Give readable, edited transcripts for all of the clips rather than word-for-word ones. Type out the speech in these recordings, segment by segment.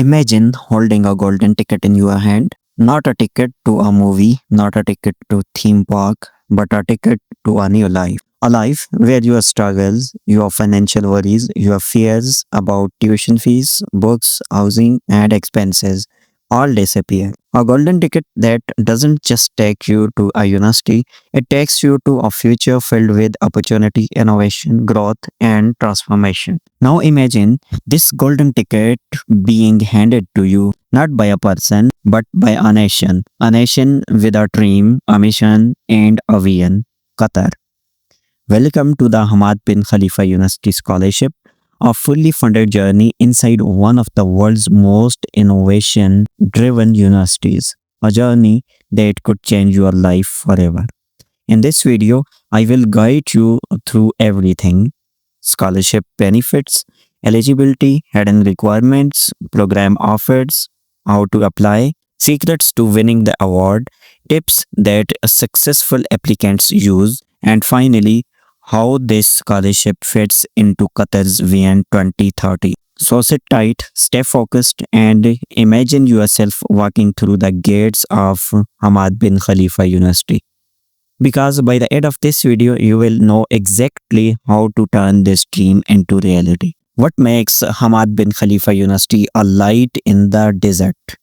Imagine holding a golden ticket in your hand, not a ticket to a movie, not a ticket to theme park, but a ticket to a new life. A life where your struggles, your financial worries, your fears about tuition fees, books, housing, and expenses all disappear. A golden ticket that doesn't just take you to a university, it takes you to a future filled with opportunity, innovation, growth, and transformation. Now imagine this golden ticket being handed to you not by a person but by a nation with a dream, a mission, and a vision, Qatar. Welcome to the Hamad bin Khalifa University Scholarship, a fully funded journey inside one of the world's most innovation driven universities, a journey that could change your life forever. In this video, I will guide you through everything: scholarship benefits, eligibility, hidden requirements, program offers, how to apply, secrets to winning the award, tips that successful applicants use, and finally, how this scholarship fits into Qatar's VN 2030. So sit tight, stay focused, and imagine yourself walking through the gates of Hamad bin Khalifa University, because by the end of this video you will know exactly how to turn this dream into reality. What makes Hamad bin Khalifa University a light in the desert?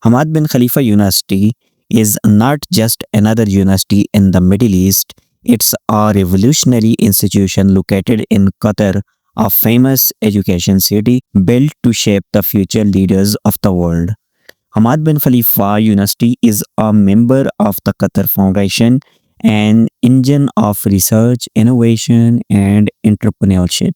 Hamad bin Khalifa University is not just another university in the Middle East, it's a revolutionary institution located in Qatar, a famous education city built to shape the future leaders of the world. Hamad bin Khalifa University is a member of the Qatar Foundation, an engine of research, innovation, and entrepreneurship.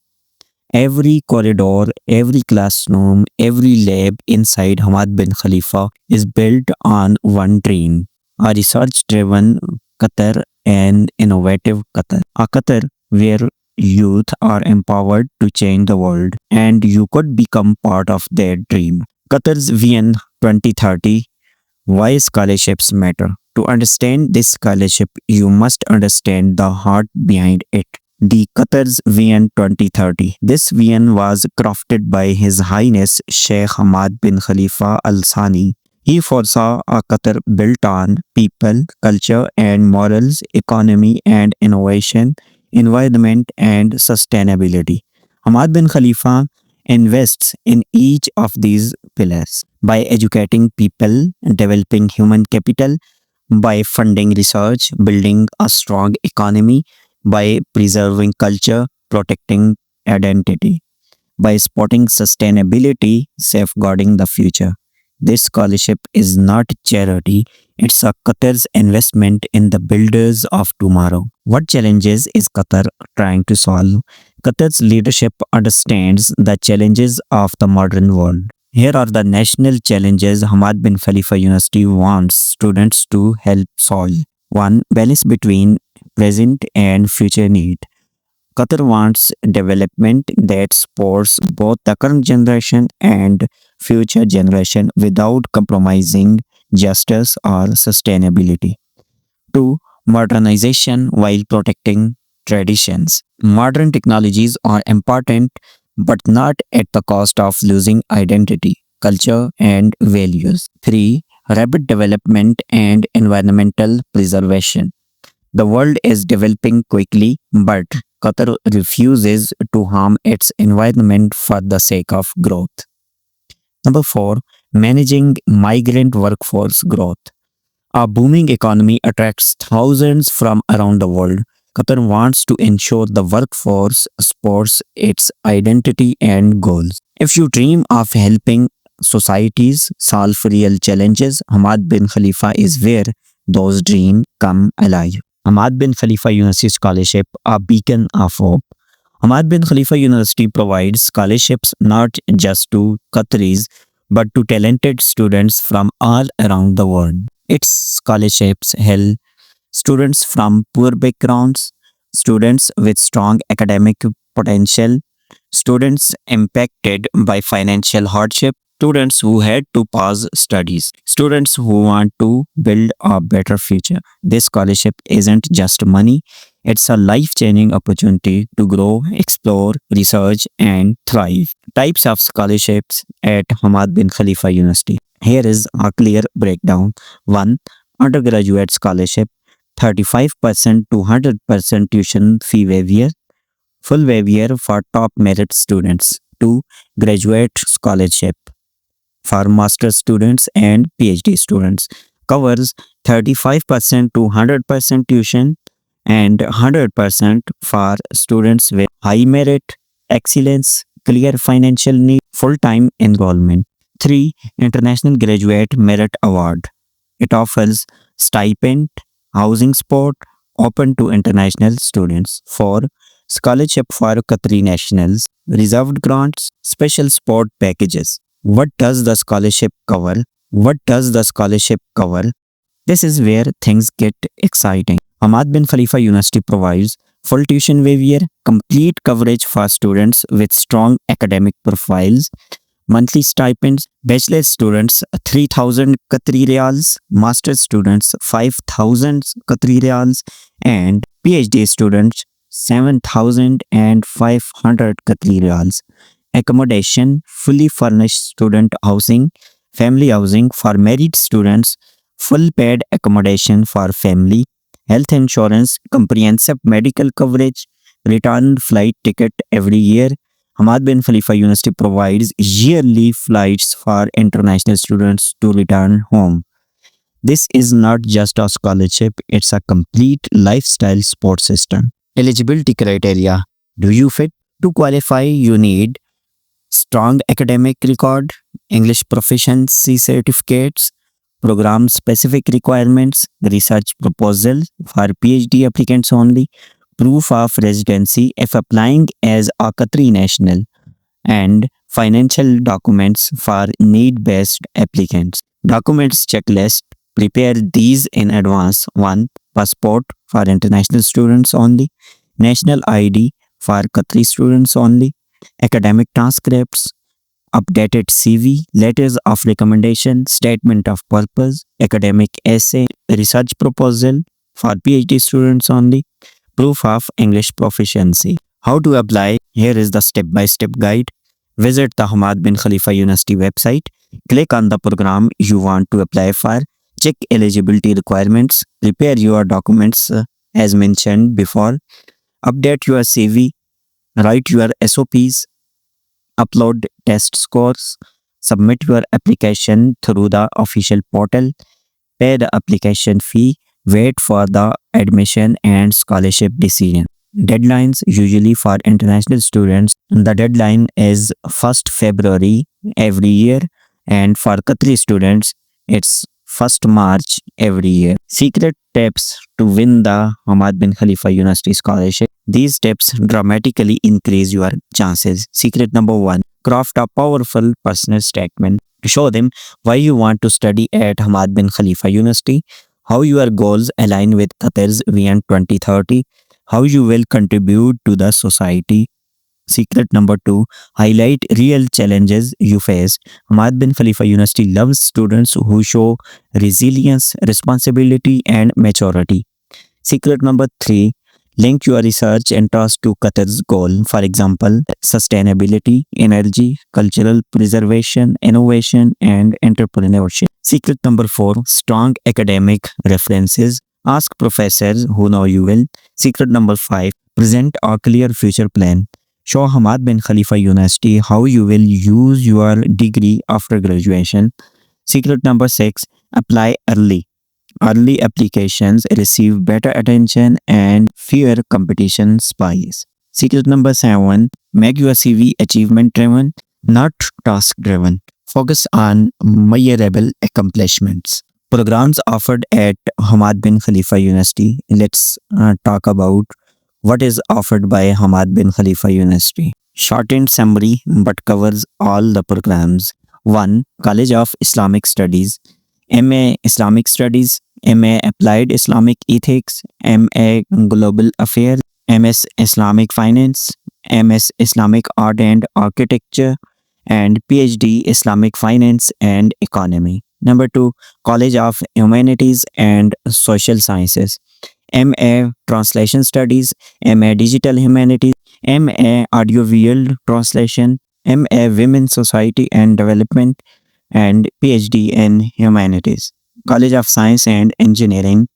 Every corridor, every classroom, every lab inside Hamad bin Khalifa is built on one dream: a research driven Qatar and innovative Qatar. A Qatar where youth are empowered to change the world, and you could become part of that dream. Qatar's VN 2030. Why scholarships matter? To understand this scholarship, you must understand the heart behind it. The Qatar's VN 2030. This VN was crafted by His Highness Sheikh Hamad bin Khalifa Al Thani. He foresaw a Qatar built on people, culture and morals, economy and innovation, environment and sustainability. Hamad bin Khalifa invests in each of these pillars by educating people, developing human capital, by funding research, building a strong economy, by preserving culture, protecting identity, by supporting sustainability, safeguarding the future. This scholarship is not charity, it's a Qatar's investment in the builders of tomorrow. What challenges is Qatar trying to solve? Qatar's leadership understands the challenges of the modern world. Here are the national challenges Hamad bin Khalifa University wants students to help solve. 1. Balance between present and future need. Qatar wants development that supports both the current generation and future generation without compromising justice or sustainability. 2. Modernization while protecting traditions. Modern technologies are important, but not at the cost of losing identity, culture, and values. 3. Rapid development and environmental preservation. The world is developing quickly, but Qatar refuses to harm its environment for the sake of growth. Number 4. Managing migrant workforce growth. A booming economy attracts thousands from around the world. Qatar wants to ensure the workforce supports its identity and goals. If you dream of helping societies solve real challenges, Hamad bin Khalifa is where those dreams come alive. Hamad bin Khalifa University Scholarship, a beacon of hope. Hamad bin Khalifa University provides scholarships not just to Qataris, but to talented students from all around the world. Its scholarships help students from poor backgrounds, students with strong academic potential, students impacted by financial hardship, students who had to pause studies, students who want to build a better future. This scholarship isn't just money, It's a life-changing opportunity to grow, explore, research, and thrive. Types of scholarships at Hamad bin Khalifa University. Here is a clear breakdown. 1. Undergraduate scholarship, 35% to 100% tuition fee waiver, full waiver for top merit students. 2. Graduate scholarship for master students and PhD students. Covers 35% to 100% tuition and 100% for students with high merit, excellence, clear financial need, full-time enrollment. 3. International Graduate Merit Award. It offers stipend, housing support, open to international students. 4. Scholarship for Qatari nationals, reserved grants, special support packages. What does the scholarship cover? What does the scholarship cover? This is where things get exciting. Hamad bin Khalifa University provides full tuition waiver, complete coverage for students with strong academic profiles, monthly stipends, bachelor students 3,000 Qatari Riyals, master students 5,000 Qatari Riyals, and PhD students 7,500 Qatari Riyals. Accommodation, fully furnished student housing, family housing for married students, full paid accommodation for family, health insurance, comprehensive medical coverage, return flight ticket every year. Hamad bin Khalifa University provides yearly flights for international students to return home. This is not just a scholarship, it's a complete lifestyle support system. Eligibility criteria. Do you fit? To qualify, you need strong academic record, English proficiency certificates, program specific requirements, research proposal for PhD applicants only, proof of residency if applying as a Qatari national, and financial documents for need-based applicants. Documents checklist. Prepare these in advance. 1. Passport for international students only. National ID for Qatari students only. Academic transcripts, updated CV, letters of recommendation, statement of purpose, academic essay, research proposal for PhD students only, proof of English proficiency. How to apply? Here is the step-by-step guide. Visit the Hamad bin Khalifa University website. Click on the program you want to apply for. Check eligibility requirements. Prepare your documents as mentioned before. Update your CV. Write your SOPs. Upload test scores. Submit your application through the official portal. Pay the application fee. Wait for the admission and scholarship decision. Deadlines usually for international students. The deadline is 1st February every year, and for Qatari students, it's 1st March every year. Secret tips to win the Hamad bin Khalifa University scholarship. These tips dramatically increase your chances. Secret number 1. Craft a powerful personal statement. Show them why you want to study at Hamad bin Khalifa University, how your goals align with Qatar's Vision 2030, how you will contribute to the society. Secret number 2. Highlight real challenges you face. Hamad bin Khalifa University loves students who show resilience, responsibility, and maturity. Secret number 3. Link your research interest to Qatar's goal. For example, sustainability, energy, cultural preservation, innovation, and entrepreneurship. Secret number 4. Strong academic references. Ask professors who know you well. Secret number 5. Present a clear future plan. Show Hamad bin Khalifa University how you will use your degree after graduation. Secret number 6. Apply early. Early applications receive better attention and fewer competition spies. Secret number 7. Make your CV achievement driven, not task driven. Focus on measurable accomplishments. Programs offered at Hamad bin Khalifa University. Let's talk about what is offered by Hamad bin Khalifa University. Shortened summary but covers all the programs. 1. College of Islamic Studies, MA Islamic Studies, MA Applied Islamic Ethics, MA Global Affairs, MS Islamic Finance, MS Islamic Art and Architecture, and PhD Islamic Finance and Economy. Number 2. College of Humanities and Social Sciences, MA Translation Studies, MA Digital Humanities, MA Audiovisual Translation, MA Women Society and Development, and PhD in Humanities. College of Science and Engineering,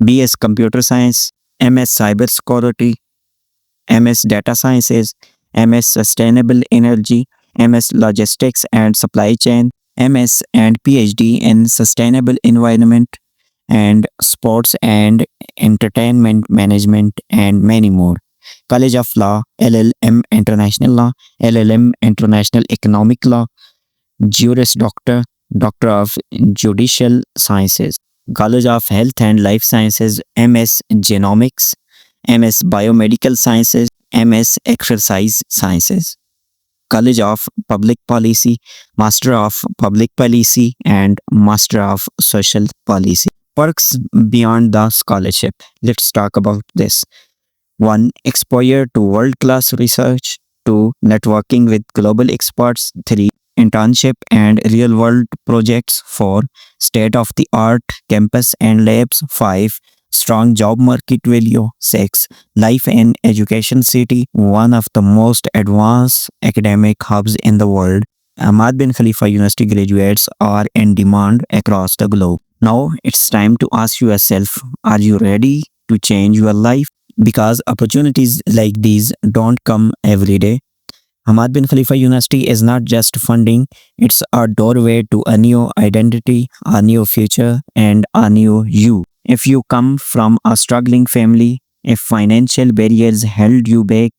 BS Computer Science, MS Cybersecurity, MS Data Sciences, MS Sustainable Energy, MS Logistics and Supply Chain, MS and PhD in Sustainable Environment and Sports and Entertainment Management, and many more. College of Law, LLM International Law, LLM International Economic Law, Juris Doctor, Doctor of Judicial Sciences. College of Health and Life Sciences, MS Genomics, MS Biomedical Sciences, MS Exercise Sciences. College of Public Policy, Master of Public Policy, and Master of Social Policy. Perks beyond the scholarship. Let's talk about this. 1. Exposure to world-class research. 2. Networking with global experts. 3. Internship and real-world projects. 4. State-of-the-art campus and labs. 5. Strong job market value. 6. Life and Education City, one of the most advanced academic hubs in the world. Ahmad bin Khalifa University graduates are in demand across the globe. Now it's time to ask yourself, are you ready to change your life? Because opportunities like these don't come every day. Ahmad bin Khalifa University is not just funding, it's a doorway to a new identity, a new future, and a new you. If you come from a struggling family, if financial barriers held you back,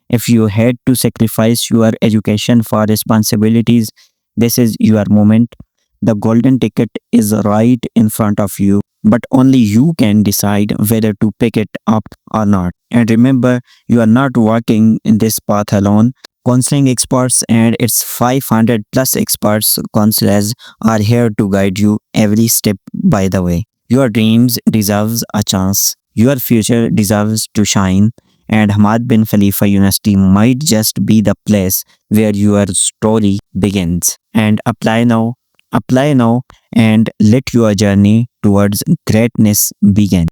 if you had to sacrifice your education for responsibilities, this is your moment. The golden ticket is right in front of you, but only you can decide whether to pick it up or not. And remember, you are not walking in this path alone. Counseling experts and its 500 plus experts counselors are here to guide you every step by the way. Your dreams deserves a chance. Your future deserves to shine. And Ahmad bin Khalifa University might just be the place where your story begins. And apply now, and let your journey towards greatness begin.